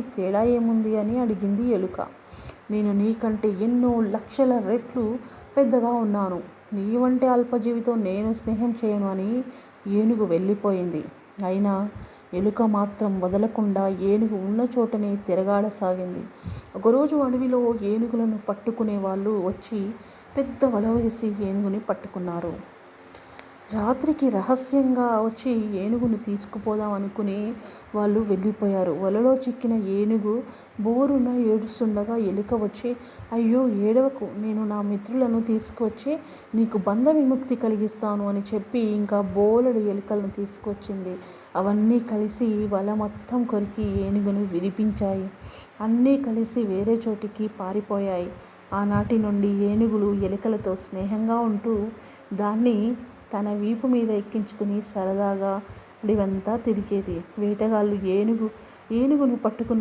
తేడా ఏముంది అని అడిగింది ఎలుక. నేను నీకంటే ఎన్నో లక్షల రెట్లు పెద్దగా ఉన్నాను. నీ వంటి అల్పజీవితో నేను స్నేహం చేయను అని ఏనుగు వెళ్ళిపోయింది. అయినా ఎలుక మాత్రం వదలకుండా ఏనుగు ఉన్న చోటనే తిరగాడసాగింది. ఒకరోజు అడవిలో ఏనుగులను పట్టుకునే వాళ్ళు వచ్చి పెద్ద వల వేసి ఏనుగుని పట్టుకున్నారు. రాత్రికి రహస్యంగా వచ్చి ఏనుగుని తీసుకుపోదాం అనుకుని వాళ్ళు వెళ్ళిపోయారు. వలలో చిక్కిన ఏనుగు బోరున ఏడుస్తుండగా ఎలుక వచ్చి, అయ్యో ఏడవకు, నేను నా మిత్రులను తీసుకువచ్చి నీకు బంధ విముక్తి కలిగిస్తాను అని చెప్పి ఇంకా బోలెడు ఎలుకలను తీసుకొచ్చింది. అవన్నీ కలిసి వల మొత్తం కొరికి ఏనుగును విడిపించాయి. అన్నీ కలిసి వేరే చోటికి పారిపోయాయి. ఆనాటి నుండి ఏనుగులు ఎలుకలతో స్నేహంగా ఉంటూ దాన్ని తన వీపు మీద ఎక్కించుకుని సరదాగా అడవంతా తిరిగేది. వేటగాళ్ళు ఏనుగును పట్టుకున్న